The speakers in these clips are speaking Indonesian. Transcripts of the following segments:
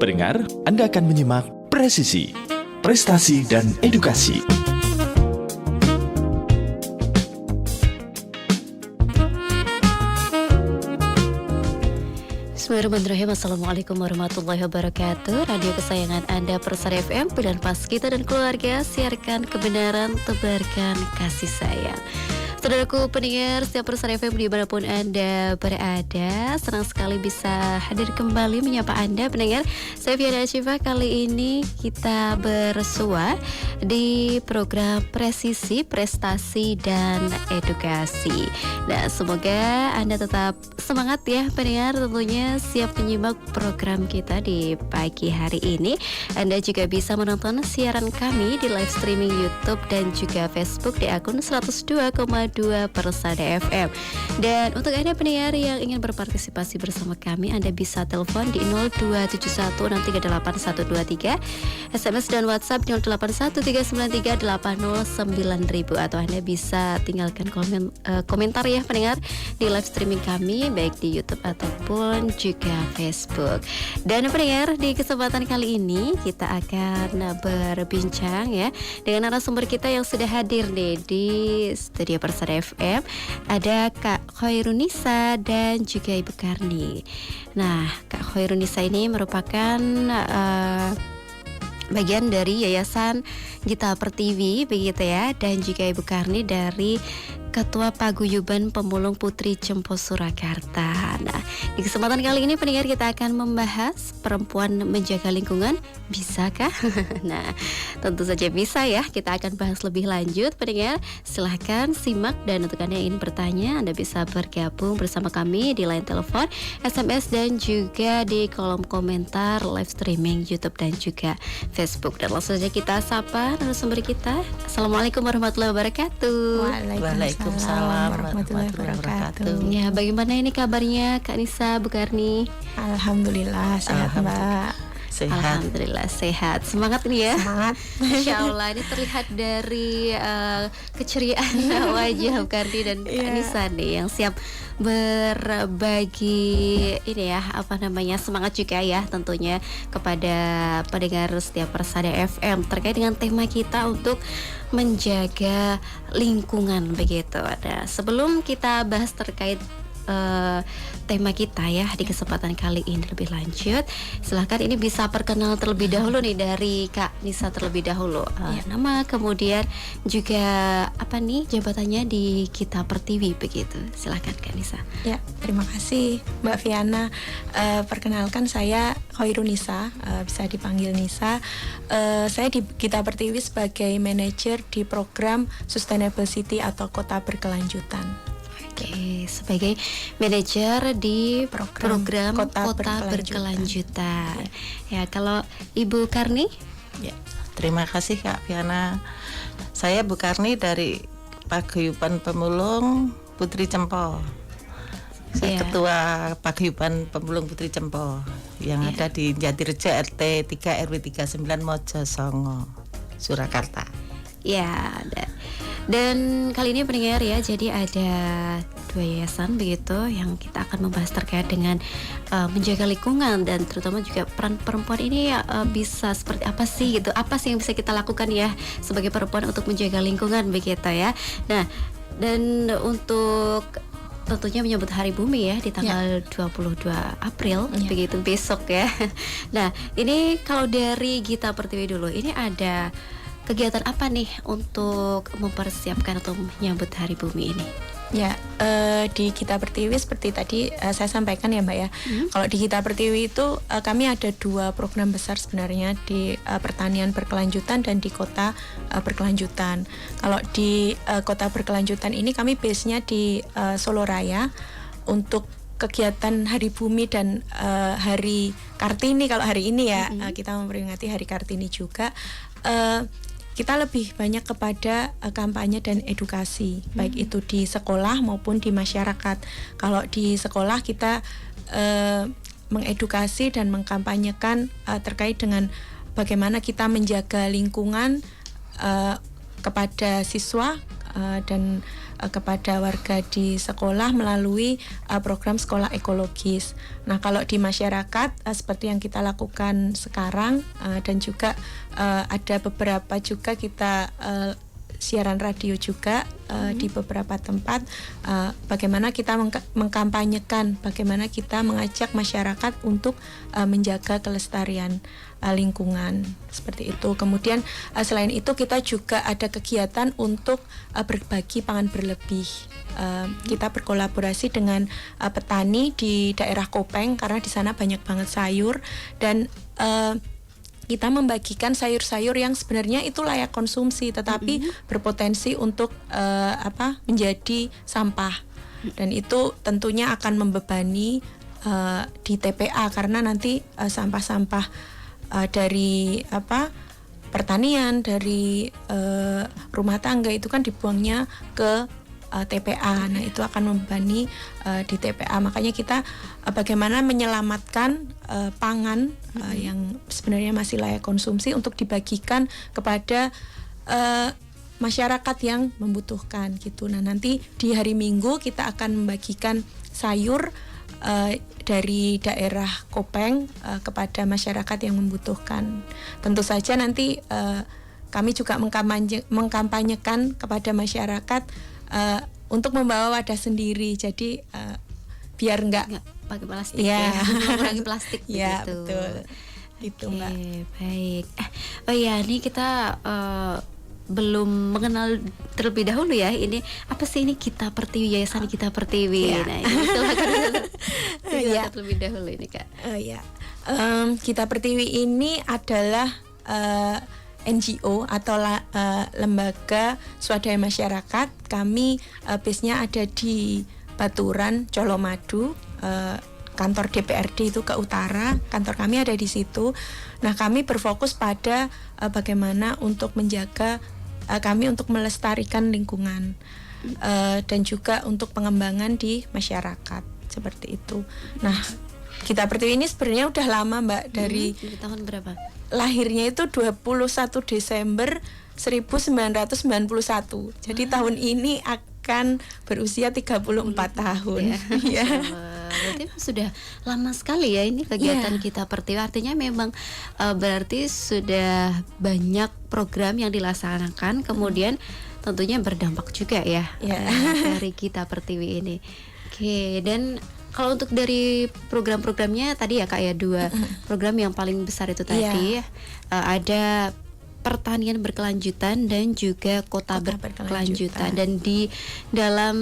Pendengar, Anda akan menyimak Presisi, Prestasi dan Edukasi. Bismillahirrahmanirrahim. Assalamualaikum warahmatullahi wabarakatuh. Radio kesayangan Anda Persada FM, pilihan pas kita dan keluarga. Siarkan kebenaran, tebarkan kasih sayang. Saudaraku pendengar setiap Persada FM dimanapun Anda berada, senang sekali bisa hadir kembali menyapa Anda pendengar. Saya Fiana Syifa. Kali ini kita bersua di program Presisi, Prestasi dan Edukasi. Nah, semoga Anda tetap semangat ya pendengar, tentunya siap menyimak program kita di pagi hari ini. Anda juga bisa menonton siaran kami di live streaming YouTube dan juga Facebook di akun 102,2 Persada FM. Dan untuk Anda pendengar yang ingin berpartisipasi bersama kami, Anda bisa telepon di 0271638123, SMS dan WhatsApp di 081393809000, atau Anda bisa tinggalkan komentar ya pendengar di live streaming kami baik di YouTube ataupun juga Facebook. Dan pendengar, di kesempatan kali ini kita akan berbincang ya dengan narasumber kita yang sudah hadir nih di studio Persada FM. Ada Kak Khairunisa dan juga Ibu Karni. Nah, Kak Khairunisa ini merupakan bagian dari Yayasan Gita Pertiwi begitu ya, dan juga Ibu Karni dari Ketua Paguyuban Pemulung Putri Cempo Surakarta. Nah, di kesempatan kali ini pendengar kita akan membahas perempuan menjaga lingkungan, bisakah? Nah, tentu saja bisa ya. Kita akan bahas lebih lanjut pendengar. Silahkan simak, dan untuk Anda yang ingin bertanya, Anda bisa bergabung bersama kami di line telepon, SMS dan juga di kolom komentar live streaming YouTube dan juga Facebook. Dan langsung saja kita sapa narasumber kita. Assalamualaikum warahmatullahi wabarakatuh. Waalaikumsalam warahmatullahi wabarakatuh. Ya, bagaimana ini kabarnya Kak Nisa, Bu Karni? Alhamdulillah sehat Mbak. Sehat. Alhamdulillah sehat. Semangat nih ya. Semangat. Insya Allah ini terlihat dari keceriaan wajah Bu Karni dan Kak Nisa nih yang siap berbagi ini ya, semangat juga ya tentunya kepada pendengar setiap Persada FM terkait dengan tema kita untuk menjaga lingkungan begitu. Nah, sebelum kita bahas terkait tema kita ya di kesempatan kali ini lebih lanjut, silahkan ini bisa perkenal terlebih dahulu nih dari Kak Nisa terlebih dahulu, nama, kemudian juga jabatannya di Gita Pertiwi begitu. Silahkan Kak Nisa. Ya, terima kasih Mbak Fiana. Perkenalkan, saya Khairunisa, bisa dipanggil Nisa. Saya di Gita Pertiwi sebagai manajer di program Sustainable City atau Kota Berkelanjutan. Oke, sebagai manajer di program Kota Berkelanjutan. Ya, kalau Ibu Karni? Ya, terima kasih Kak Fiana. Saya Bu Karni dari Paguyuban Pemulung Putri Cempo. Saya Ketua Paguyuban Pemulung Putri Cempo yang ada di Jatirejo RT 3 RW 39 Mojosongo, Surakarta. Ya, dan kali ini pendengar ya, jadi ada dua yayasan begitu yang kita akan membahas terkait dengan menjaga lingkungan, dan terutama juga peran perempuan ini bisa seperti apa sih gitu, apa sih yang bisa kita lakukan ya sebagai perempuan untuk menjaga lingkungan begitu ya. Nah, dan untuk tentunya menyambut Hari Bumi ya di tanggal 22 April begitu besok ya. Nah, ini kalau dari Gita Pertiwi dulu, ini ada kegiatan apa nih untuk mempersiapkan atau menyambut Hari Bumi ini? Ya, di Gita Pertiwi seperti tadi saya sampaikan ya Mbak ya. Kalau di Gita Pertiwi itu kami ada dua program besar sebenarnya, di pertanian berkelanjutan dan di kota berkelanjutan. Kalau di kota berkelanjutan ini kami base-nya di Solo Raya untuk kegiatan Hari Bumi dan Hari Kartini. Kalau hari ini ya kita memperingati Hari Kartini juga. Kita lebih banyak kepada kampanye dan edukasi, baik itu di sekolah maupun di masyarakat. Kalau di sekolah kita mengedukasi dan mengkampanyekan terkait dengan bagaimana kita menjaga lingkungan kepada siswa dan kepada warga di sekolah melalui program sekolah ekologis. Nah, kalau di masyarakat seperti yang kita lakukan sekarang dan juga ada beberapa juga kita siaran radio juga di beberapa tempat, bagaimana kita mengkampanyekan, bagaimana kita mengajak masyarakat untuk menjaga kelestarian lingkungan seperti itu. Kemudian selain itu kita juga ada kegiatan untuk berbagi pangan berlebih. Kita berkolaborasi dengan petani di daerah Kopeng karena di sana banyak banget sayur, dan kita membagikan sayur-sayur yang sebenarnya itu layak konsumsi tetapi berpotensi untuk menjadi sampah, dan itu tentunya akan membebani di TPA karena nanti sampah-sampah dari pertanian, dari rumah tangga itu kan dibuangnya ke TPA. Nah, itu akan membebani di TPA. Makanya kita bagaimana menyelamatkan pangan yang sebenarnya masih layak konsumsi untuk dibagikan kepada masyarakat yang membutuhkan gitu. Nah, nanti di hari Minggu kita akan membagikan sayur dari daerah Kopeng kepada masyarakat yang membutuhkan. Tentu saja nanti kami juga mengkampanyekan kepada masyarakat untuk membawa wadah sendiri. Jadi biar nggak pakai plastik mengurangi plastik ya, begitu. Betul. Itu Mbak. Baik. Oh ya, ini kita belum mengenal terlebih dahulu ya, ini apa sih ini Kita Pertiwi, Yayasan Kita Pertiwi. Nah, ini silakan terlebih dahulu ini Kak. Kita Pertiwi ini adalah NGO atau lembaga swadaya masyarakat. Kami base-nya ada di Baturan, Colomadu. Kantor DPRD itu ke utara, kantor kami ada di situ. Nah, kami berfokus pada bagaimana untuk menjaga, kami untuk melestarikan lingkungan dan juga untuk pengembangan di masyarakat seperti itu. Nah, Kita Pertiwi ini sebenarnya udah lama Mbak, dari tahun berapa? Lahirnya itu 21 Desember 1991. Jadi tahun ini akan berusia 34 tahun. Ya. Berarti sudah lama sekali ya ini kegiatan Kita Pertiwi. Artinya memang berarti sudah banyak program yang dilaksanakan, kemudian tentunya berdampak juga ya dari Kita Pertiwi ini. Oke, dan kalau untuk dari program-programnya tadi ya Kak ya, 2 program yang paling besar itu tadi ada pertanian berkelanjutan dan juga kota berkelanjutan. Dan di dalam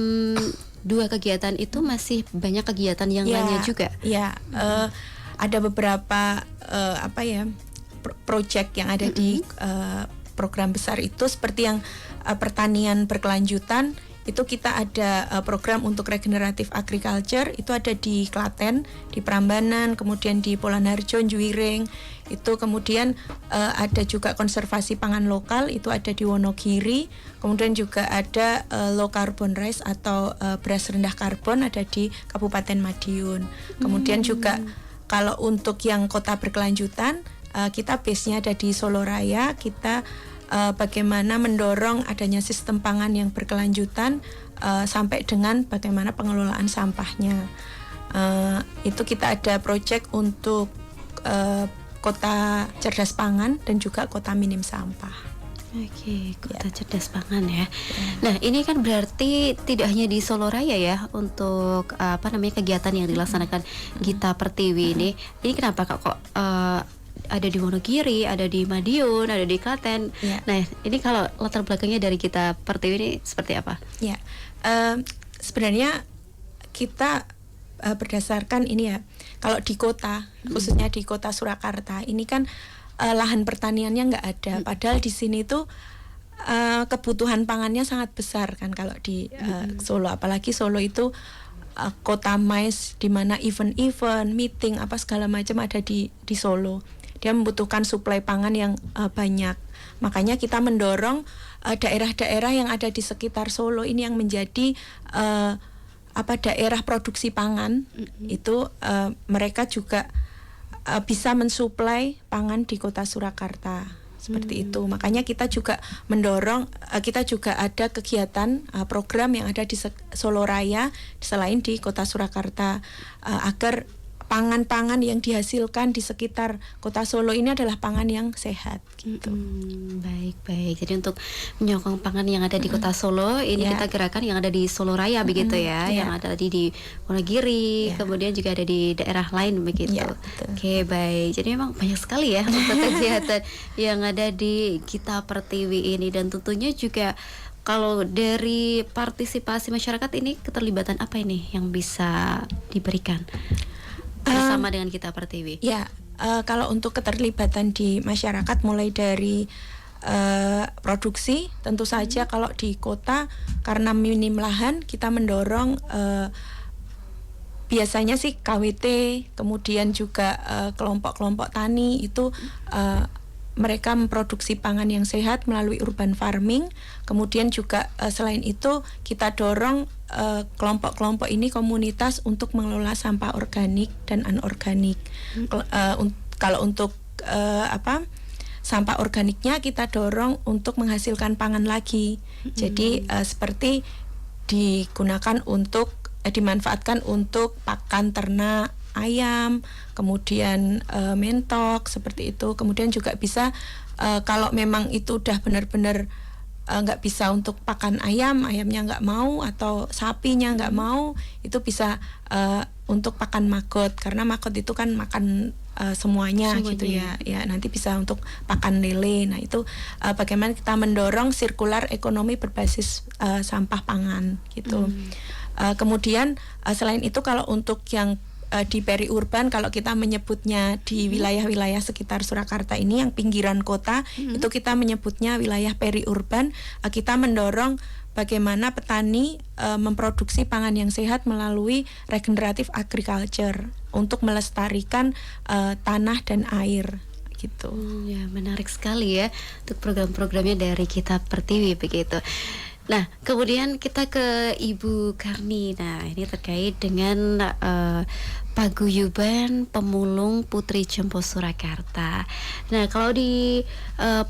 2 kegiatan itu masih banyak kegiatan yang lainnya juga. Ada beberapa project yang ada di program besar itu, seperti yang pertanian berkelanjutan. Itu kita ada program untuk regeneratif agriculture, itu ada di Klaten, di Prambanan, kemudian di Polanharjo, Juwiring. Itu kemudian ada juga konservasi pangan lokal, itu ada di Wonogiri. Kemudian juga ada low carbon rice atau beras rendah karbon, ada di Kabupaten Madiun. Kemudian juga kalau untuk yang kota berkelanjutan, kita base-nya ada di Solo Raya. Kita bagaimana mendorong adanya sistem pangan yang berkelanjutan sampai dengan bagaimana pengelolaan sampahnya. Itu kita ada proyek untuk kota cerdas pangan dan juga kota minim sampah. Oke, kota cerdas pangan ya. Nah, ini kan berarti tidak hanya di Solo Raya ya untuk kegiatan yang dilaksanakan Kita Pertiwi ini. Ini kenapa kok ada di Wonogiri, ada di Madiun, ada di Klaten. Nah, ini kalau latar belakangnya dari Kita Pertiwi ini seperti apa? Sebenarnya kita berdasarkan ini ya, kalau di kota, khususnya di kota Surakarta, ini kan lahan pertaniannya nggak ada. Padahal di sini tuh kebutuhan pangannya sangat besar kan kalau di Solo, apalagi Solo itu kota mais, di mana event-event, meeting apa segala macam ada di Solo. Dia membutuhkan suplai pangan yang banyak. Makanya kita mendorong daerah-daerah yang ada di sekitar Solo ini yang menjadi daerah produksi pangan. Itu mereka juga bisa mensuplai pangan di kota Surakarta. seperti itu. Makanya kita juga mendorong, kita juga ada kegiatan program yang ada di Solo Raya selain di Kota Surakarta, agar pangan-pangan yang dihasilkan di sekitar Kota Solo ini adalah pangan yang sehat gitu. Baik. Jadi untuk menyokong pangan yang ada di Kota Solo ini kita gerakan yang ada di Solo Raya begitu ya, yang ada di Wonogiri, kemudian juga ada di daerah lain begitu. Oke, baik. Jadi memang banyak sekali ya untuk kegiatan yang ada di Kita Pertiwi ini, dan tentunya juga kalau dari partisipasi masyarakat ini keterlibatan apa ini yang bisa diberikan bersama dengan Kita Pertiwi? Ya, kalau untuk keterlibatan di masyarakat mulai dari produksi, tentu saja kalau di kota karena minim lahan kita mendorong biasanya sih KWT, kemudian juga kelompok-kelompok tani itu mereka memproduksi pangan yang sehat melalui urban farming. Kemudian juga selain itu kita dorong kelompok-kelompok ini komunitas untuk mengelola sampah organik dan anorganik. Kalau untuk sampah organiknya kita dorong untuk menghasilkan pangan lagi. Jadi seperti digunakan untuk dimanfaatkan untuk pakan ternak ayam, kemudian mentok seperti itu. Kemudian juga bisa kalau memang itu udah benar-benar nggak bisa untuk pakan ayamnya nggak mau, atau sapinya nggak mau, itu bisa untuk pakan maggot, karena maggot itu kan makan semuanya gitu ya. Nanti bisa untuk pakan lele. Nah itu bagaimana kita mendorong sirkular ekonomi berbasis sampah pangan gitu. Kemudian selain itu kalau untuk yang di periurban, kalau kita menyebutnya di wilayah-wilayah sekitar Surakarta ini yang pinggiran kota, itu kita menyebutnya wilayah periurban. Kita mendorong bagaimana petani memproduksi pangan yang sehat melalui regeneratif agriculture untuk melestarikan tanah dan air gitu. Ya, menarik sekali ya untuk program-programnya dari Kita Pertiwi begitu. Nah, kemudian kita ke Ibu Karni. Nah, ini terkait dengan Paguyuban Pemulung Putri Cempo Surakarta. Nah, kalau di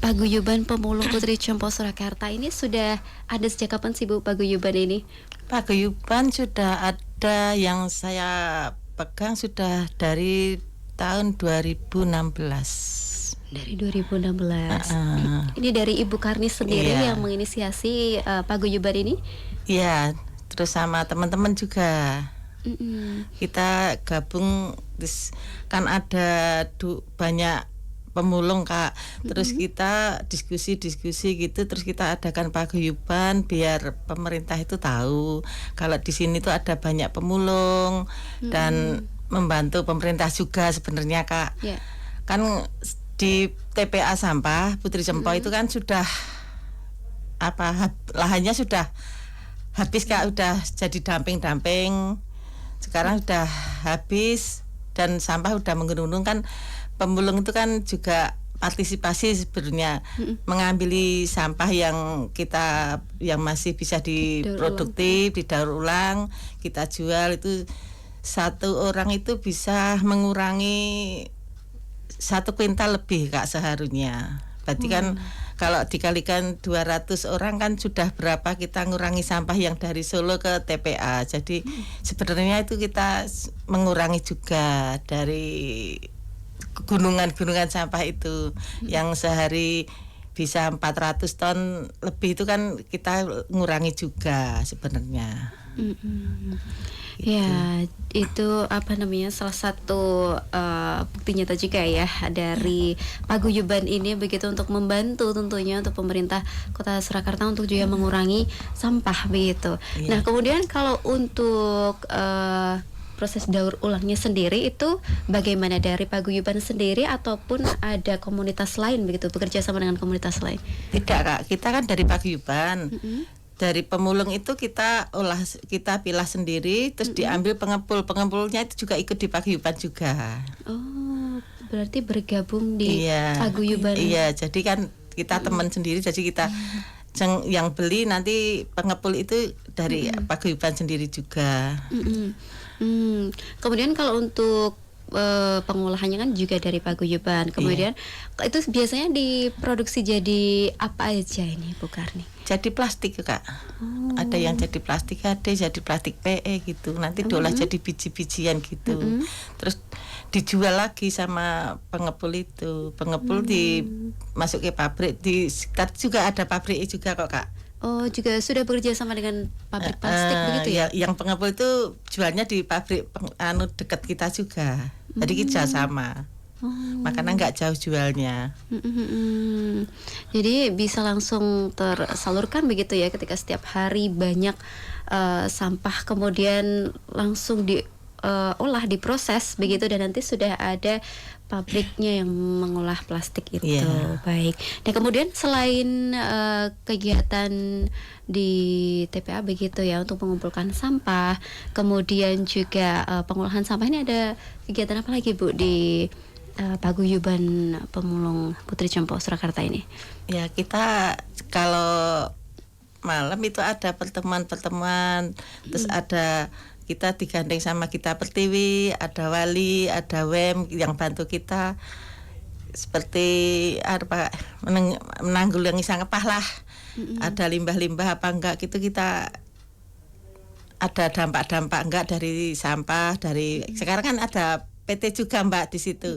Paguyuban Pemulung Putri Cempo Surakarta ini sudah ada sejak kapan sih Bu Paguyuban ini? Paguyuban sudah ada, yang saya pegang sudah dari tahun 2016. Dari 2016. Ini dari Ibu Karni sendiri yang menginisiasi Paguyuban ini? Iya, terus sama teman-teman juga. Kita gabung, kan ada banyak pemulung Kak. Terus kita diskusi gitu, terus kita adakan paguyuban biar pemerintah itu tahu kalau di sini tuh ada banyak pemulung dan membantu pemerintah juga sebenarnya Kak. Kan di TPA sampah Putri Cempo itu kan sudah lahannya sudah habis Kak, udah jadi damping-damping. Sekarang sudah habis dan sampah udah menggunung, kan pemulung itu kan juga partisipasi sebenarnya, mengambil sampah yang masih bisa diproduktif, didaur ulang, kita jual. Itu satu orang itu bisa mengurangi 1 kuintal lebih Kak seharusnya. Berarti kan kalau dikalikan 200 orang kan sudah berapa kita ngurangi sampah yang dari Solo ke TPA. Jadi sebenarnya itu kita mengurangi juga dari gunungan-gunungan sampah itu yang sehari bisa 400 ton lebih, itu kan kita ngurangi juga sebenarnya. Ya, itu salah satu bukti nyata juga ya dari Paguyuban ini begitu, untuk membantu tentunya untuk pemerintah Kota Surakarta untuk juga mengurangi sampah begitu. Nah, kemudian kalau untuk proses daur ulangnya sendiri itu bagaimana dari Paguyuban sendiri ataupun ada komunitas lain begitu, bekerja sama dengan komunitas lain? Tidak Kak, kita kan dari Paguyuban. Dari pemulung itu kita pilah sendiri, terus diambil pengepulnya itu juga ikut di Paguyuban juga. Oh, berarti bergabung di Paguyuban. Iya, jadi kan kita teman sendiri, jadi kita yang beli nanti pengepul itu dari Paguyuban sendiri juga. Kemudian kalau untuk pengolahannya kan juga dari paguyuban. Kemudian itu biasanya diproduksi jadi apa aja ini Bu Karni? Jadi plastik Kak. Ada yang jadi plastik HD, jadi plastik PE gitu. Nanti diolah jadi biji-bijian gitu. Terus dijual lagi sama pengepul itu. Pengepul dimasuk ke pabrik. Di sekitar juga ada pabrik juga kok Kak. Oh, juga sudah bekerja sama dengan pabrik plastik begitu ya? Yang pengepul itu jualnya di pabrik dekat kita juga. Jadi kita sama. Makanya nggak jauh jualnya. Jadi bisa langsung tersalurkan begitu ya, ketika setiap hari banyak sampah kemudian langsung diolah, diproses begitu, dan nanti sudah ada pabriknya yang mengolah plastik itu. Baik. Dan kemudian selain kegiatan di TPA begitu ya untuk mengumpulkan sampah, kemudian juga pengolahan sampah, ini ada kegiatan apa lagi Bu di Paguyuban Pemulung Putri Cempo Surakarta ini? Ya, kita kalau malam itu ada pertemuan-pertemuan, terus ada kita digandeng sama kita Pertiwi, ada wali, ada WEM yang bantu kita seperti apa menanggulangi sampah lah. Ada limbah-limbah apa enggak gitu, kita ada dampak-dampak enggak dari sampah, dari sekarang kan ada PT juga Mbak di situ.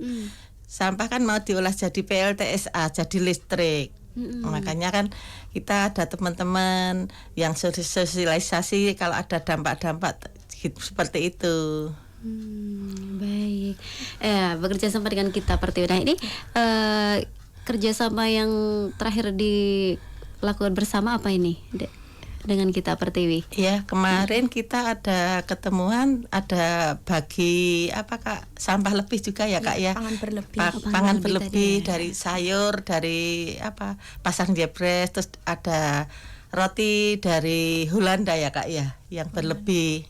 Sampah kan mau diolah jadi PLTSA, jadi listrik. Makanya kan kita ada teman-teman yang sosialisasi kalau ada dampak-dampak seperti itu. Baik. Bekerja sama dengan kita Pertiwi. Nah, ini kerjasama yang terakhir dilakukan bersama apa ini dengan kita Pertiwi? Ya, kemarin kita ada ketemuan, ada bagi apa Kak, sampah lebih juga ya Kak ya. Pangan berlebih. Pangan berlebih dari sayur, dari apa, pasang jebres, terus ada roti dari Hulanda ya Kak ya, yang berlebih.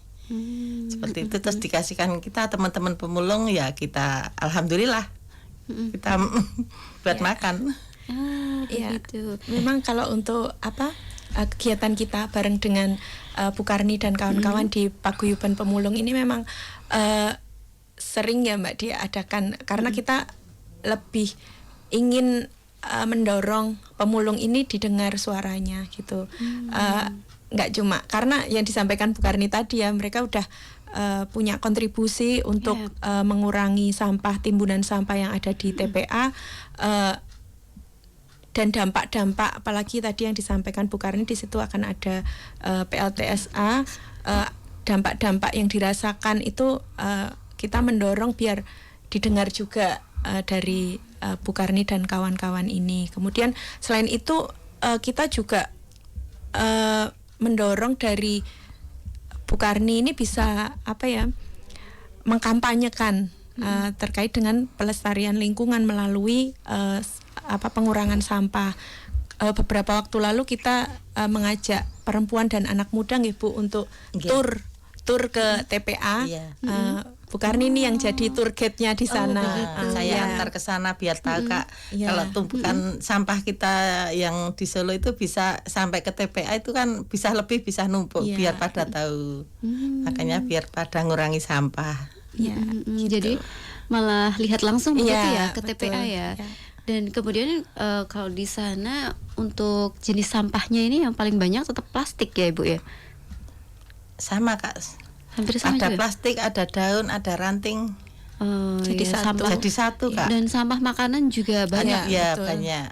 Seperti itu, terus dikasihkan kita teman-teman pemulung, ya kita alhamdulillah kita buat makan. Begitu. Memang kalau untuk apa kegiatan kita bareng dengan Bu Karni dan kawan-kawan di Paguyuban Pemulung ini memang sering ya Mbak diadakan, karena kita lebih ingin mendorong pemulung ini didengar suaranya gitu. Nggak cuma karena yang disampaikan Bu Karni tadi ya, mereka udah punya kontribusi untuk mengurangi sampah, timbunan sampah yang ada di TPA, dan dampak-dampak apalagi tadi yang disampaikan Bu Karni, di situ akan ada PLTSA, dampak-dampak yang dirasakan itu kita mendorong biar didengar juga dari Bu Karni dan kawan-kawan ini. Kemudian selain itu kita juga mendorong dari Bu Karni ini bisa apa ya, mengkampanyekan terkait dengan pelestarian lingkungan melalui pengurangan sampah. Beberapa waktu lalu kita mengajak perempuan dan anak muda nggih Bu untuk tur ke TPA. Bu Karni ini yang jadi tour guide-nya di sana. Saya antar ke sana biar tahu Kak, kalau tumpukan sampah kita yang di Solo itu bisa sampai ke TPA itu kan bisa lebih, bisa numpuk, biar pada tahu. Makanya biar pada ngurangi sampah. Jadi malah lihat langsung begitu ya ke TPA ya. Dan kemudian kalau di sana untuk jenis sampahnya ini yang paling banyak tetap plastik ya Ibu ya? Sama Kak. Hampir sama ada juga? plastik, ada daun, ada ranting. Jadi satu. Jadi satu Kak. Dan sampah makanan juga banyak. Ya, betul. banyak.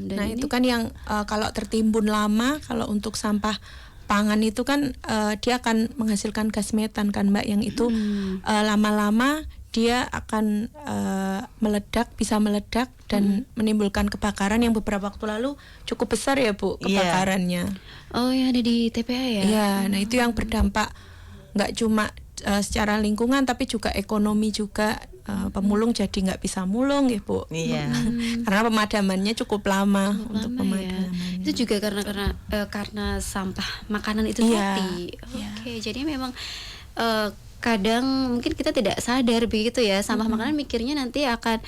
Dan Nah ini itu kan yang kalau tertimbun lama, kalau untuk sampah pangan itu kan dia akan menghasilkan gas metan kan Mbak, yang itu lama-lama dia akan meledak, bisa meledak dan menimbulkan kebakaran yang beberapa waktu lalu cukup besar ya Bu kebakarannya. Oh ya, ada di TPA ya? Iya, nah itu yang berdampak nggak cuma secara lingkungan tapi juga ekonomi juga. Pemulung jadi nggak bisa mulung ya Bu. Iya. Karena pemadamannya cukup lama untuk Lama pemadamannya. Itu juga karena sampah makanan itu tadi. Oke, jadi memang kadang mungkin kita tidak sadar begitu ya, sampah makanan mikirnya nanti akan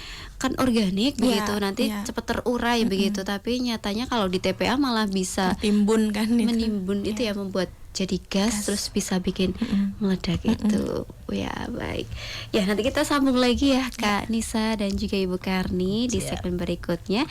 organik begitu, nanti cepat terurai begitu, tapi nyatanya kalau di TPA malah bisa Timbun kan itu. menimbun itu ya, membuat jadi gas. Terus bisa bikin meledak itu. Ya baik. Ya nanti kita sambung lagi ya Kak Nisa dan juga Ibu Karni di segmen berikutnya.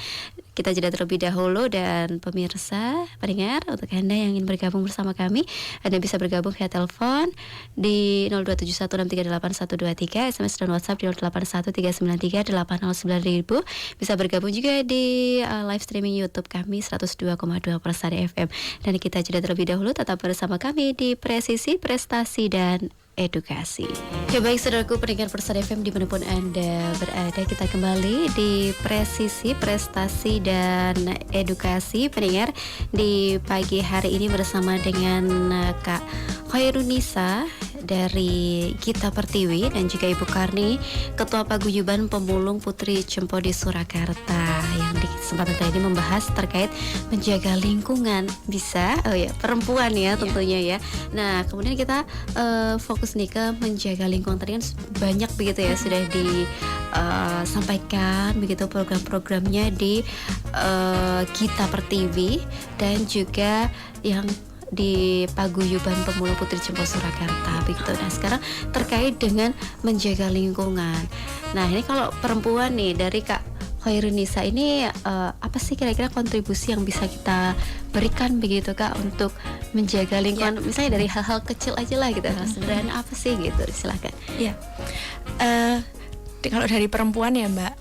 Kita jeda terlebih dahulu, dan pemirsa pendengar, untuk Anda yang ingin bergabung bersama kami, Anda bisa bergabung via telepon di 02716381123, SMS dan WhatsApp di 081393809000. Bisa bergabung juga di live streaming YouTube kami 102,2 Persada FM. Dan kita jeda terlebih dahulu, tetap bersama kami di Presisi, Prestasi dan Edukasi. Ya baik saudaraku pendengar Persada FM dimanapun Anda berada, kita kembali di Presisi, Prestasi dan Edukasi pendengar di pagi hari ini bersama dengan Kak Khairunisa dari Gita Pertiwi dan juga Ibu Karni, Ketua Paguyuban Pemulung Putri Cempo di Surakarta, yang di kesempatan kali ini membahas terkait menjaga lingkungan. Bisa, perempuan ya tentunya ya. Nah kemudian kita fokus nih ke menjaga lingkungan. Tadi kan banyak begitu ya sudah disampaikan begitu program-programnya di Gita Pertiwi dan juga yang di Paguyuban Pemulung Putri Cempo Surakarta begitu. Nah sekarang terkait dengan menjaga lingkungan. Nah ini kalau perempuan nih dari Kak Khairunisa ini apa sih kira-kira kontribusi yang bisa kita berikan begitu Kak untuk menjaga lingkungan, misalnya dari hal-hal kecil aja lah gitu, hal sederhana apa sih gitu, silakan. Ya, kalau dari perempuan ya Mbak,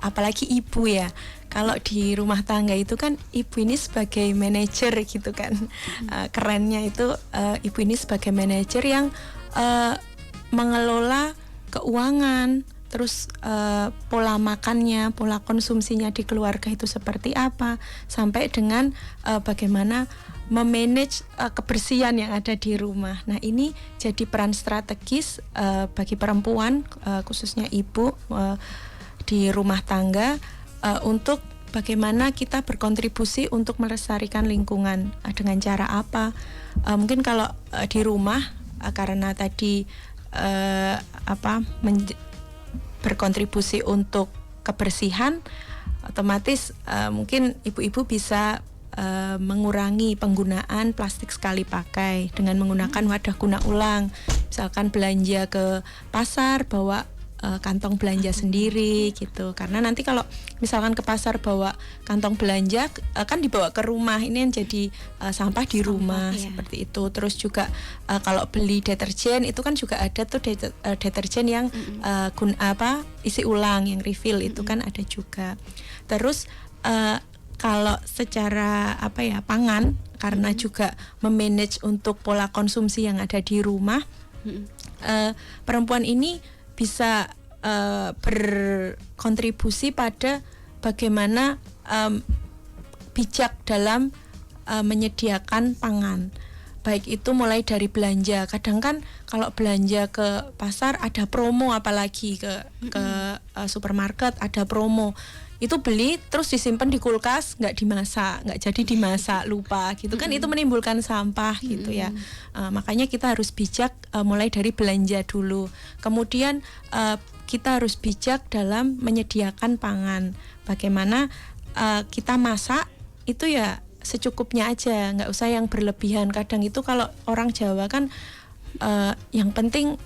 apalagi ibu ya. Kalau di rumah tangga itu kan ibu ini sebagai manajer gitu kan, kerennya itu ibu ini sebagai manajer yang mengelola keuangan, terus pola makannya, pola konsumsinya di keluarga itu seperti apa, sampai dengan bagaimana memanage kebersihan yang ada di rumah. Nah ini jadi peran strategis bagi perempuan, khususnya ibu di rumah tangga, untuk bagaimana kita berkontribusi untuk melestarikan lingkungan. Dengan cara apa? Mungkin kalau di rumah karena tadi berkontribusi untuk kebersihan, otomatis mungkin ibu-ibu bisa mengurangi penggunaan plastik sekali pakai dengan menggunakan wadah guna ulang. Misalkan belanja ke pasar bawa kantong belanja sendiri gitu, karena nanti kalau misalkan ke pasar bawa kantong belanja kan dibawa ke rumah, ini yang jadi sampah di rumah seperti itu. Terus juga kalau beli deterjen itu kan juga ada tuh deterjen yang isi ulang, yang refill itu kan ada juga. Terus kalau secara pangan, karena juga memanage untuk pola konsumsi yang ada di rumah, perempuan ini bisa berkontribusi pada bagaimana bijak dalam menyediakan pangan. Baik itu mulai dari belanja. Kadang kan kalau belanja ke pasar ada promo, apalagi ke supermarket ada promo. Itu beli terus disimpan di kulkas, nggak dimasak, nggak jadi dimasak, lupa gitu kan, itu menimbulkan sampah gitu ya. Makanya kita harus bijak mulai dari belanja dulu. Kemudian kita harus bijak dalam menyediakan pangan. Bagaimana kita masak itu ya secukupnya aja, nggak usah yang berlebihan. Kadang itu kalau orang Jawa kan yang penting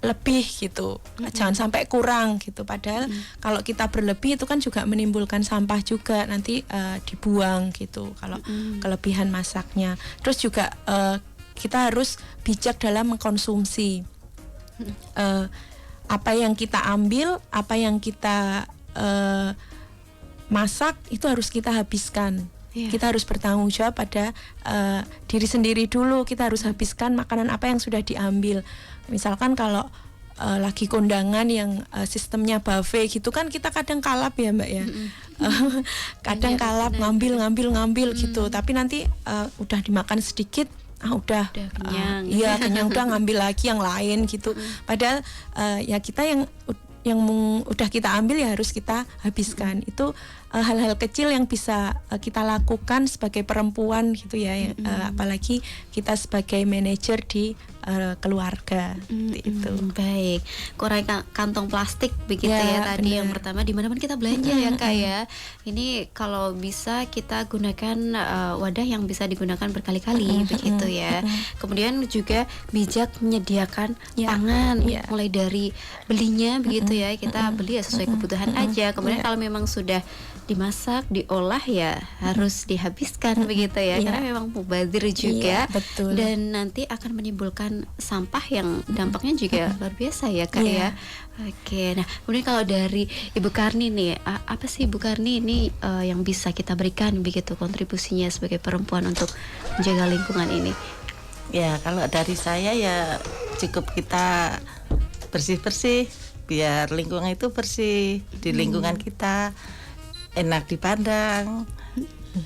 lebih gitu, jangan sampai kurang gitu. Padahal kalau kita berlebih itu kan juga menimbulkan sampah juga, nanti dibuang gitu kalau kelebihan masaknya. Terus juga kita harus bijak dalam mengkonsumsi. Apa yang kita ambil, apa yang kita masak itu harus kita habiskan. Kita harus bertanggung jawab pada diri sendiri dulu. Kita harus habiskan makanan apa yang sudah diambil. Misalkan kalau lagi kondangan yang sistemnya buffet gitu kan, kita kadang kalap ya Mbak ya. Kadang kalap, ngambil gitu. Tapi nanti udah dimakan sedikit, udah kenyang. Kenyang, udah ngambil lagi yang lain gitu. Padahal ya kita yang udah kita ambil ya harus kita habiskan. Itu hal-hal kecil yang bisa kita lakukan sebagai perempuan gitu ya. Apalagi kita sebagai manajer di keluarga. Itu. Baik, kurangi kantong plastik begitu ya, tadi yang pertama di mana-mana kita belanja ya Kak ya. Ini kalau bisa kita gunakan wadah yang bisa digunakan berkali-kali begitu ya. Kemudian juga bijak menyediakan pangan, mulai dari belinya begitu ya, kita beli ya sesuai kebutuhan aja. Kemudian kalau memang sudah dimasak, diolah ya harus dihabiskan begitu ya, karena memang mubazir juga, betul. Dan nanti akan menimbulkan sampah yang dampaknya juga luar biasa ya Kak ya. Oke, nah kemudian kalau dari Ibu Karni nih, apa sih Ibu Karni ini yang bisa kita berikan begitu kontribusinya sebagai perempuan untuk menjaga lingkungan ini? Ya kalau dari saya ya cukup kita bersih-bersih biar lingkungan itu bersih, di lingkungan kita enak dipandang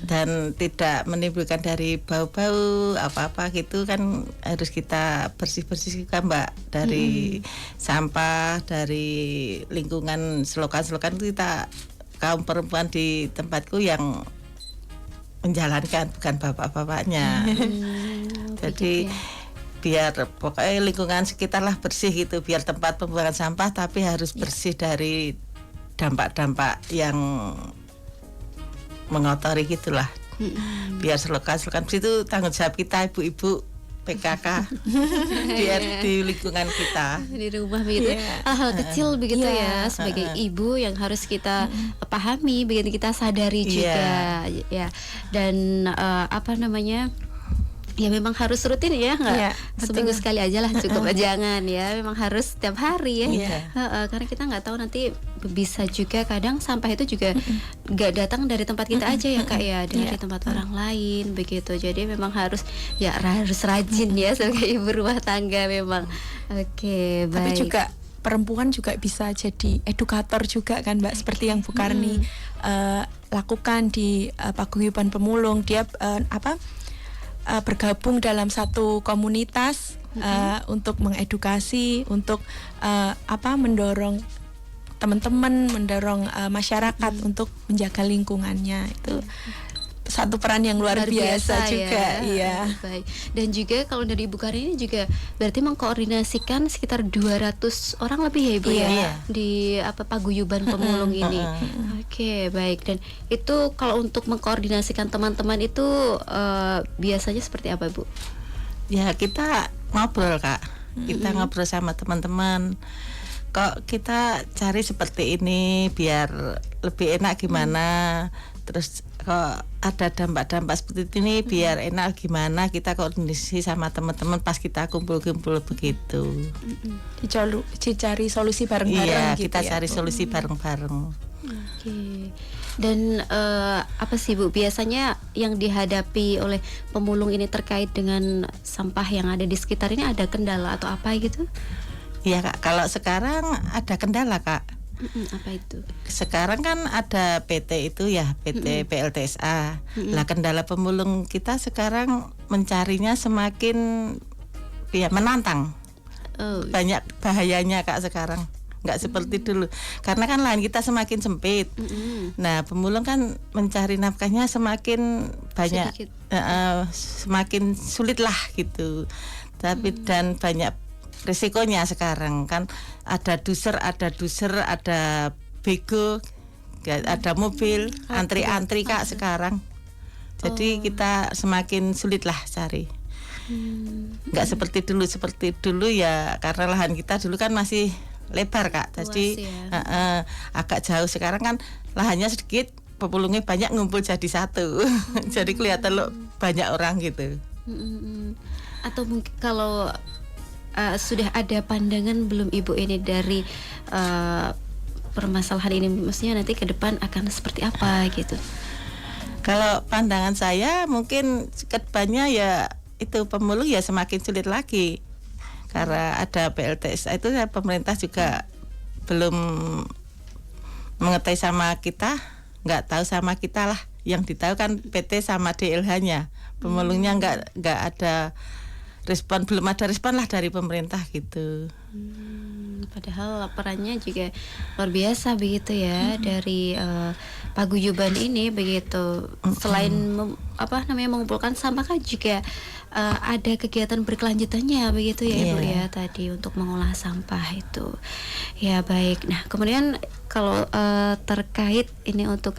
dan tidak menimbulkan dari bau-bau apa-apa gitu kan, harus kita bersih-bersih juga Mbak, dari sampah, dari lingkungan selokan-selokan itu kita kaum perempuan di tempatku yang menjalankan, bukan bapak-bapaknya. Jadi biar pokoknya lingkungan sekitar lah bersih gitu, biar tempat pembuangan sampah tapi harus bersih dari dampak-dampak yang mengotori gitulah. Biar selokan-selokan itu tanggung jawab kita ibu-ibu PKK di lingkungan kita, di rumah begitu. Hal-hal kecil begitu ya, sebagai ibu yang harus kita pahami, begitu kita sadari juga ya. Dan apa namanya, ya memang harus rutin ya, nggak seminggu sekali aja lah cukup. Jangan ya, memang harus setiap hari ya. Karena kita nggak tahu nanti bisa juga kadang sampah itu juga nggak datang dari tempat kita aja ya Kak ya, dari tempat orang lain begitu. Jadi memang harus rajin ya sebagai ibu rumah tangga memang. Oke, baik. Tapi juga perempuan juga bisa jadi edukator juga kan Mbak, seperti yang Bu Karni lakukan di Paguyuban Pemulung. Dia bergabung dalam satu komunitas untuk mengedukasi, untuk mendorong teman-teman, mendorong masyarakat untuk menjaga lingkungannya. Itu satu peran yang luar biasa juga ya. Baik. Dan juga kalau dari Ibu Karni ini juga berarti mengkoordinasikan sekitar 200 orang lebih ya Ibu ya di Paguyuban Pemulung ini. Oke, baik. Dan itu kalau untuk mengkoordinasikan teman-teman itu biasanya seperti apa Bu? Ya kita ngobrol Kak, kita ngobrol sama teman-teman. Kok kita cari seperti ini biar lebih enak gimana? Terus kok ada dampak-dampak seperti ini biar enak gimana, kita koordinasi sama teman-teman pas kita kumpul-kumpul begitu. Dicari solusi bareng-bareng gitu. Kita cari solusi bareng-bareng. Oke. Dan apa sih Bu biasanya yang dihadapi oleh pemulung ini terkait dengan sampah yang ada di sekitar ini, ada kendala atau apa gitu? Iya Kak, kalau sekarang ada kendala Kak. Apa itu? Sekarang kan ada PT itu ya, PT PLTSA. Lah kendala pemulung kita sekarang mencarinya semakin menantang. Banyak bahayanya Kak sekarang. Nggak seperti dulu. Karena kan lahan kita semakin sempit. Nah, pemulung kan mencari nafkahnya semakin banyak, semakin sulit lah gitu. Tapi dan banyak risikonya sekarang kan, ada duser, ada bego, ada mobil, antri-antri Kak sekarang. Jadi kita semakin sulit lah cari. Nggak seperti dulu ya, karena lahan kita dulu kan masih lebar Kak. Jadi agak jauh. Sekarang kan lahannya sedikit, pemulungnya banyak, ngumpul jadi satu. Jadi kelihatan loh banyak orang gitu. Atau mungkin kalau sudah ada pandangan belum Ibu ini dari permasalahan ini, maksudnya nanti ke depan akan seperti apa gitu? Kalau pandangan saya mungkin ke depannya ya itu pemulung ya semakin sulit lagi, karena ada PLTSA itu ya, pemerintah juga belum mengetahui sama kita, nggak tahu sama kita lah. Yang ditahu kan PT sama DLH-nya, pemulungnya nggak ada respon, belum ada respon lah dari pemerintah gitu. Padahal perannya juga luar biasa begitu ya dari paguyuban ini begitu. Selain mengumpulkan sampah kan juga ada kegiatan berkelanjutannya begitu ya Ibu Iya. ya tadi untuk mengolah sampah itu. Ya baik. Nah kemudian kalau terkait ini untuk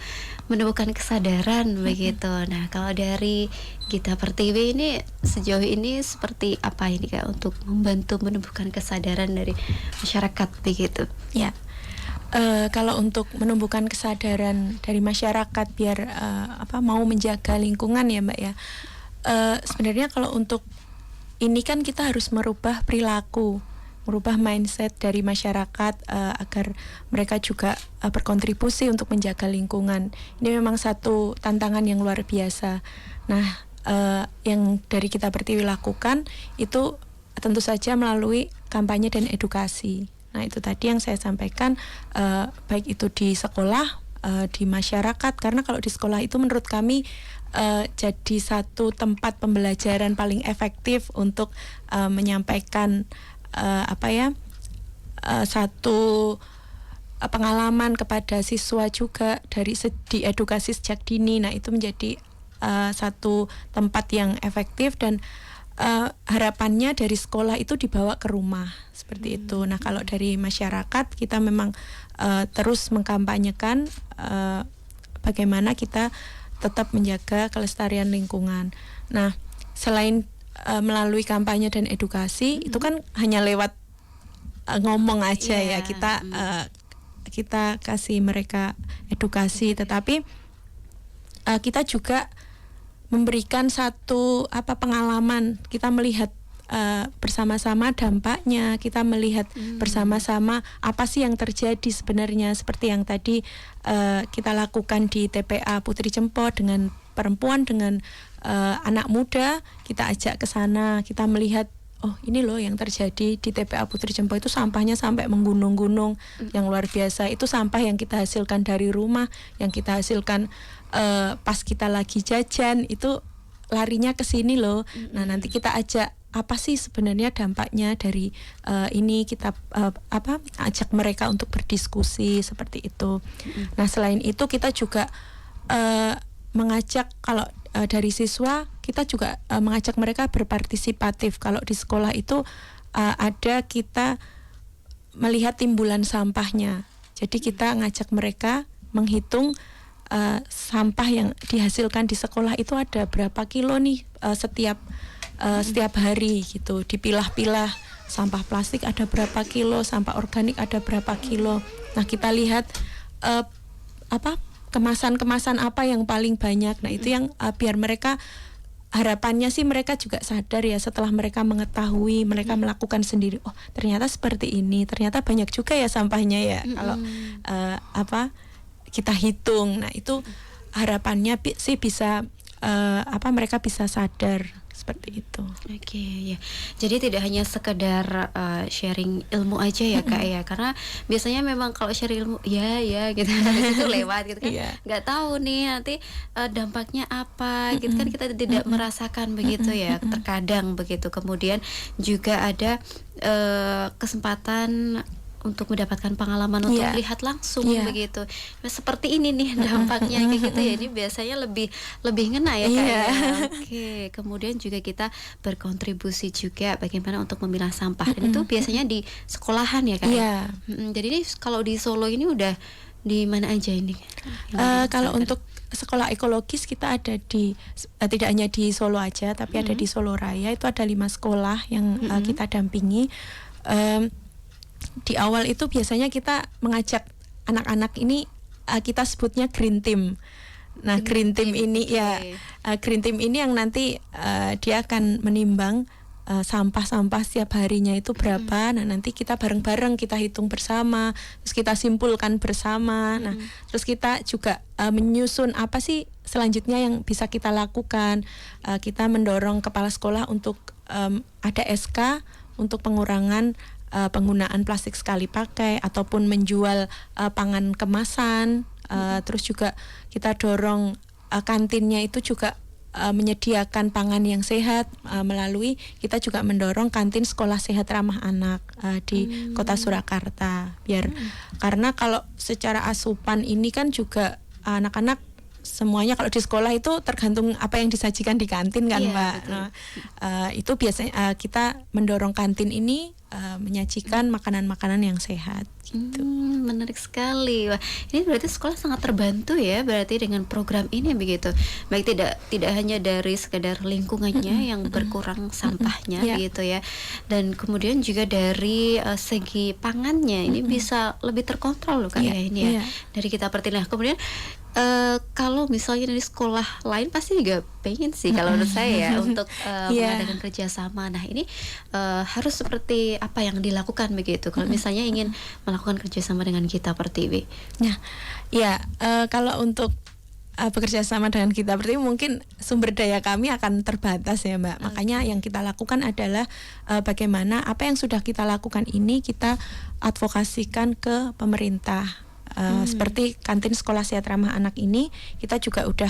menemukan kesadaran begitu. Nah kalau dari Gita Pertiwi ini sejauh ini seperti apa ini Kak untuk membantu menumbuhkan kesadaran dari masyarakat begitu? Ya. Kalau untuk menumbuhkan kesadaran dari masyarakat biar mau menjaga lingkungan ya Mbak ya. Sebenarnya kalau untuk ini kan kita harus merubah perilaku, merubah mindset dari masyarakat agar mereka juga berkontribusi untuk menjaga lingkungan. Ini memang satu tantangan yang luar biasa. Nah, yang dari Kita Pertiwi lakukan itu tentu saja melalui kampanye dan edukasi. Nah, itu tadi yang saya sampaikan, baik itu di sekolah, di masyarakat, karena kalau di sekolah itu menurut kami jadi satu tempat pembelajaran paling efektif untuk menyampaikan satu pengalaman kepada siswa juga dari edukasi sejak dini. Nah, itu menjadi satu tempat yang efektif dan harapannya dari sekolah itu dibawa ke rumah seperti itu. Nah, kalau dari masyarakat kita memang terus mengkampanyekan bagaimana kita tetap menjaga kelestarian lingkungan. Nah, selain melalui kampanye dan edukasi itu kan hanya lewat ngomong aja ya kita kasih mereka edukasi, tetapi kita juga memberikan satu pengalaman, kita melihat bersama-sama dampaknya, kita melihat bersama-sama apa sih yang terjadi sebenarnya, seperti yang tadi kita lakukan di TPA Putri Cempo dengan perempuan, dengan anak muda, kita ajak ke sana, kita melihat oh ini loh yang terjadi di TPA Putri Cempo itu sampahnya sampai menggunung-gunung yang luar biasa. Itu sampah yang kita hasilkan dari rumah, yang kita hasilkan pas kita lagi jajan itu larinya ke sini loh. Nah, nanti kita ajak apa sih sebenarnya dampaknya dari ini, kita ajak mereka untuk berdiskusi seperti itu. Nah, selain itu kita juga mengajak, kalau dari siswa kita juga mengajak mereka berpartisipatif. Kalau di sekolah itu ada kita melihat timbulan sampahnya. Jadi kita ngajak mereka menghitung sampah yang dihasilkan di sekolah itu ada berapa kilo nih setiap hari gitu, dipilah-pilah. Sampah plastik ada berapa kilo, sampah organik ada berapa kilo. Nah, kita lihat kemasan-kemasan apa yang paling banyak. Nah, itu yang biar mereka, harapannya sih mereka juga sadar ya, setelah mereka mengetahui, mereka melakukan sendiri. Oh, ternyata seperti ini, ternyata banyak juga ya sampahnya ya. Kalau kita hitung. Nah, itu harapannya sih bisa mereka bisa sadar seperti itu. Oke, ya. Jadi tidak hanya sekedar sharing ilmu aja ya Kak ya, karena biasanya memang kalau sharing ilmu ya gitu habis itu lewat gitu kan, nggak tahu nih nanti dampaknya apa gitu kan, kita tidak merasakan begitu ya terkadang begitu. Kemudian juga ada kesempatan untuk mendapatkan pengalaman untuk lihat langsung begitu. Nah, seperti ini nih dampaknya kayak gitu ya. Ini biasanya lebih ngena ya Kak ya. Oke, kemudian juga kita berkontribusi juga bagaimana untuk memilah sampah. Dan itu biasanya di sekolahan ya Kak. Jadi ini kalau di Solo ini udah di mana aja ini? Kalau untuk sekolah ekologis kita ada di tidak hanya di Solo aja, tapi ada di Solo Raya. Itu ada 5 sekolah yang kita dampingi. Di awal itu biasanya kita mengajak anak-anak ini, kita sebutnya Green Team. Nah, Green Team ini Green Team ini yang nanti dia akan menimbang sampah-sampah setiap harinya itu berapa. Nah, nanti kita bareng-bareng kita hitung bersama, terus kita simpulkan bersama. Nah, terus kita juga menyusun apa sih selanjutnya yang bisa kita lakukan. Kita mendorong kepala sekolah untuk ada SK untuk pengurangan penggunaan plastik sekali pakai ataupun menjual pangan kemasan. Terus juga kita dorong kantinnya itu juga menyediakan pangan yang sehat, melalui kita juga mendorong kantin sekolah sehat ramah anak di Kota Surakarta. Karena kalau secara asupan ini kan juga anak-anak semuanya kalau di sekolah itu tergantung apa yang disajikan di kantin kan Iya, Mbak. betul. Nah, itu biasanya kita mendorong kantin ini menyajikan makanan-makanan yang sehat gitu. Menarik sekali. Wah, ini berarti sekolah sangat terbantu ya berarti dengan program ini begitu. Baik tidak hanya dari sekedar lingkungannya yang berkurang sampahnya Iya. begitu ya. Dan kemudian juga dari segi pangannya ini bisa lebih terkontrol loh Kak Iya, ya ini ya. iya. Dari kita pertilah. Kemudian kalau misalnya dari sekolah lain pasti juga pengen sih kalau menurut saya ya untuk Iya. mengadakan kerjasama. Nah ini harus seperti apa yang dilakukan begitu kalau misalnya ingin melakukan kerjasama dengan kita Pertiwi. Nah, ya kalau untuk bekerja sama dengan kita Pertiwi mungkin sumber daya kami akan terbatas ya Mbak. Makanya yang kita lakukan adalah bagaimana apa yang sudah kita lakukan ini kita advokasikan ke pemerintah. Seperti kantin sekolah sehat ramah anak ini kita juga udah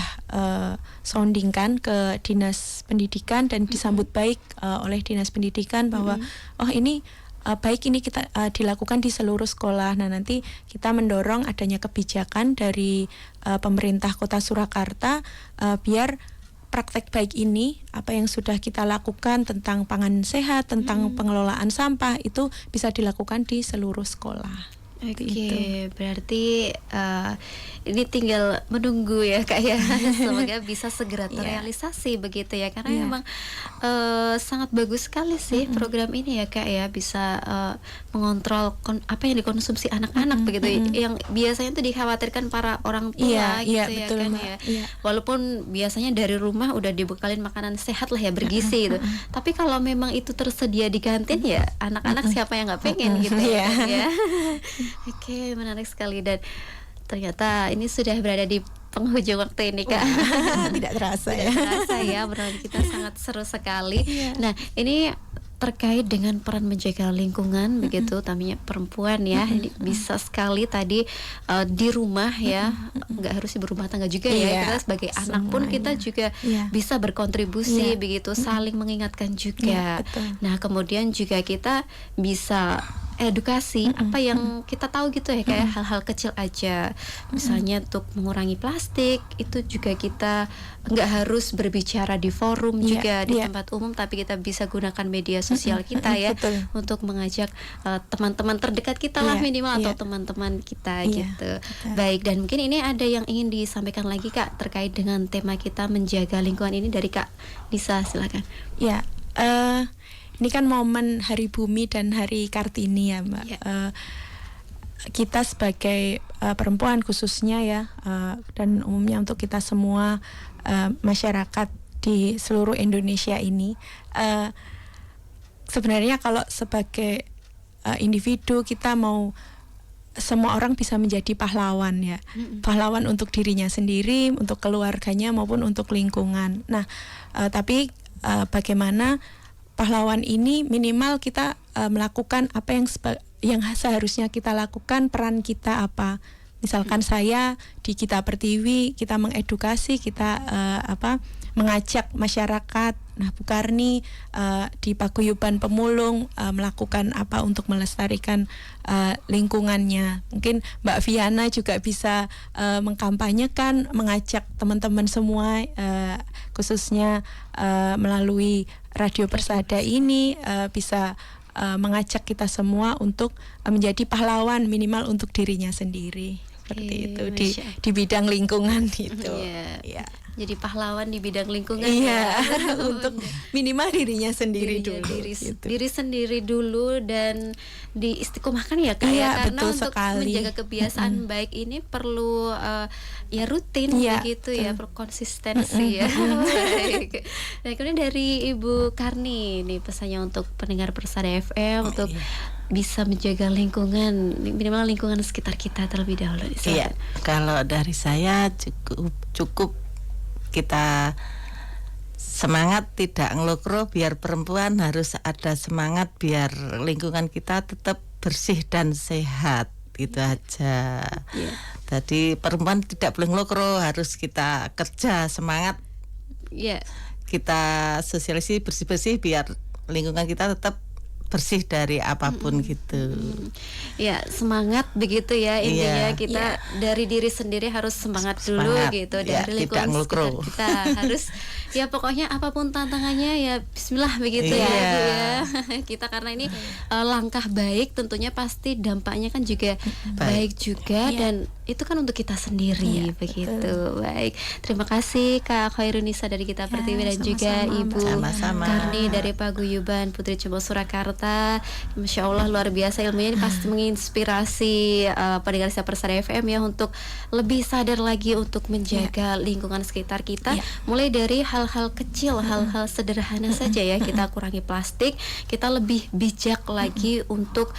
soundingkan ke dinas pendidikan dan disambut baik oleh dinas pendidikan bahwa oh ini baik ini kita dilakukan di seluruh sekolah. Nah nanti kita mendorong adanya kebijakan dari pemerintah Kota Surakarta biar praktek baik ini apa yang sudah kita lakukan tentang pangan sehat, tentang pengelolaan sampah itu bisa dilakukan di seluruh sekolah. Oke, berarti ini tinggal menunggu ya Kak ya. Semoga bisa segera terrealisasi begitu ya. Karena memang sangat bagus sekali sih program ini ya Kak ya. Bisa mengontrol apa yang dikonsumsi anak-anak begitu. Yang biasanya itu dikhawatirkan para orang tua gitu Iya, ya betul, kan Mbak. ya. Iya. Walaupun biasanya dari rumah udah dibekalin makanan sehat lah ya, bergizi gitu. Tapi kalau memang itu tersedia di kantin ya anak-anak siapa yang nggak pengen gitu ya. Kan, ya. Oke, menarik sekali dan ternyata ini sudah berada di penghujung waktu ini Kak. Tidak terasa Tidak ya. terasa ya, benar kita sangat seru sekali. Nah, ini terkait dengan peran menjaga lingkungan begitu, utamanya perempuan ya. Ini bisa sekali tadi di rumah ya, nggak harus berumah tangga juga ya. Iya, Kita sebagai anak pun kita juga Iya. bisa berkontribusi Iya. begitu, saling mengingatkan juga. Iya, betul. Nah, kemudian juga kita bisa edukasi apa yang kita tahu gitu ya, kayak hal-hal kecil aja, misalnya untuk mengurangi plastik itu juga kita nggak harus berbicara di forum Iya, juga di iya. tempat umum, tapi kita bisa gunakan media sosial kita ya betul. untuk mengajak teman-teman terdekat kita lah Iya, minimal atau iya. teman-teman kita Iya, gitu. betul. Baik, dan mungkin ini ada yang ingin disampaikan lagi Kak terkait dengan tema kita menjaga lingkungan ini dari Kak Lisa, silakan. Ya, ini kan momen Hari Bumi dan Hari Kartini ya Mbak. Ya. Kita sebagai perempuan khususnya ya, dan umumnya untuk kita semua masyarakat di seluruh Indonesia ini, sebenarnya kalau sebagai individu kita mau semua orang bisa menjadi pahlawan ya, pahlawan untuk dirinya sendiri, untuk keluarganya maupun untuk lingkungan. Nah, tapi bagaimana pahlawan ini minimal kita melakukan apa yang seharusnya kita lakukan, peran kita apa. Misalkan saya di Kita Pertiwi kita mengedukasi, kita mengajak masyarakat. Nah, Bu Karni di Paguyuban Pemulung melakukan apa untuk melestarikan lingkungannya. Mungkin Mbak Viana juga bisa mengkampanyekan, mengajak teman-teman semua khususnya melalui Radio Persada ini bisa mengajak kita semua untuk menjadi pahlawan minimal untuk dirinya sendiri. Seperti itu di bidang lingkungan itu. Iya. Jadi pahlawan di bidang lingkungan Iya, ya. untuk minimal dirinya sendiri Dirinya, dulu. diri, gitu. diri sendiri dulu dan diistiqomahkan ya Kak Iya, ya, karena betul untuk sekali. menjaga kebiasaan baik ini perlu ya rutin Iya, begitu ya, perlu konsistensi ya. Baik. Nah, kemudian dari Ibu Karni nih pesannya untuk pendengar Persada FM untuk bisa menjaga lingkungan, minimal lingkungan sekitar kita terlebih dahulu. Iya, kalau dari saya cukup kita semangat tidak ngelokro, biar perempuan harus ada semangat biar lingkungan kita tetap bersih dan sehat, gitu aja. Tadi perempuan tidak boleh ngelokro, harus kita kerja semangat. Iya. Kita sosialisasi bersih-bersih biar lingkungan kita tetap bersih dari apapun gitu. Ya, semangat begitu ya intinya Iya. kita dari diri sendiri harus semangat dulu Semangat, gitu, ya, dari tidak lingkungan sekitar ngelukro. kita harus ya pokoknya apapun tantangannya ya bismillah begitu ya Iya. Bu ya. Kita karena ini langkah baik tentunya pasti dampaknya kan juga baik juga dan itu kan untuk kita sendiri begitu. Baik. Terima kasih Kak Khairunisa dari Kita Pertiwi dan juga sama-sama, Ibu Mbak. Sama-sama. Karni dari Paguyuban Putri Cempo Surakarta. Masya Allah luar biasa ilmunya ini pasti menginspirasi pendengar Siar Persada FM ya untuk lebih sadar lagi untuk menjaga lingkungan sekitar kita. Mulai dari hal-hal kecil, hal-hal sederhana saja ya, kita kurangi plastik, kita lebih bijak lagi untuk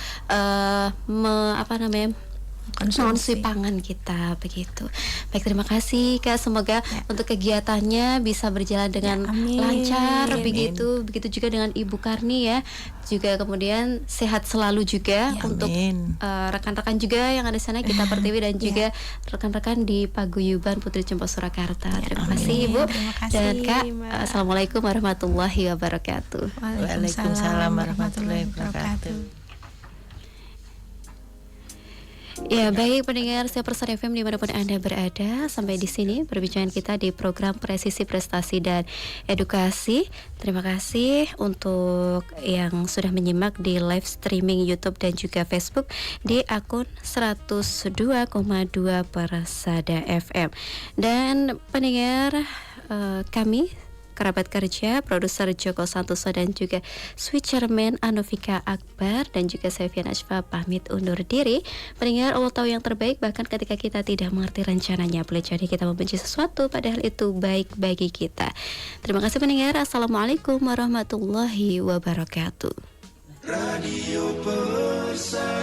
konsumsi pangan kita begitu. Baik, terima kasih Kak. Semoga untuk kegiatannya bisa berjalan dengan amin. lancar Amin. begitu juga dengan Ibu Karni ya. Juga kemudian sehat selalu juga untuk Amin. rekan-rekan juga yang ada di sana Kita Pertiwi dan juga rekan-rekan di Paguyuban Putri Cempo Surakarta. Terima kasih Ibu. Terima kasih, Dan Kak, Mbak. Assalamualaikum warahmatullahi wabarakatuh. Waalaikumsalam warahmatullahi wabarakatuh. Ya, baik pendengar Siar Persada FM dimanapun Anda berada, sampai di sini perbincangan kita di program Presisi Prestasi dan Edukasi. Terima kasih untuk yang sudah menyimak di live streaming YouTube dan juga Facebook di akun 102,2 Persada FM. Dan pendengar kami kerabat kerja, produser Joko Santoso dan juga switcherman Anovika Akbar dan juga saya Fian Ashfa pamit undur diri. Pendengar, Allah tahu yang terbaik bahkan ketika kita tidak mengerti rencananya. Boleh jadi kita membenci sesuatu padahal itu baik bagi kita. Terima kasih pendengar. Assalamualaikum warahmatullahi wabarakatuh. Radio Persada.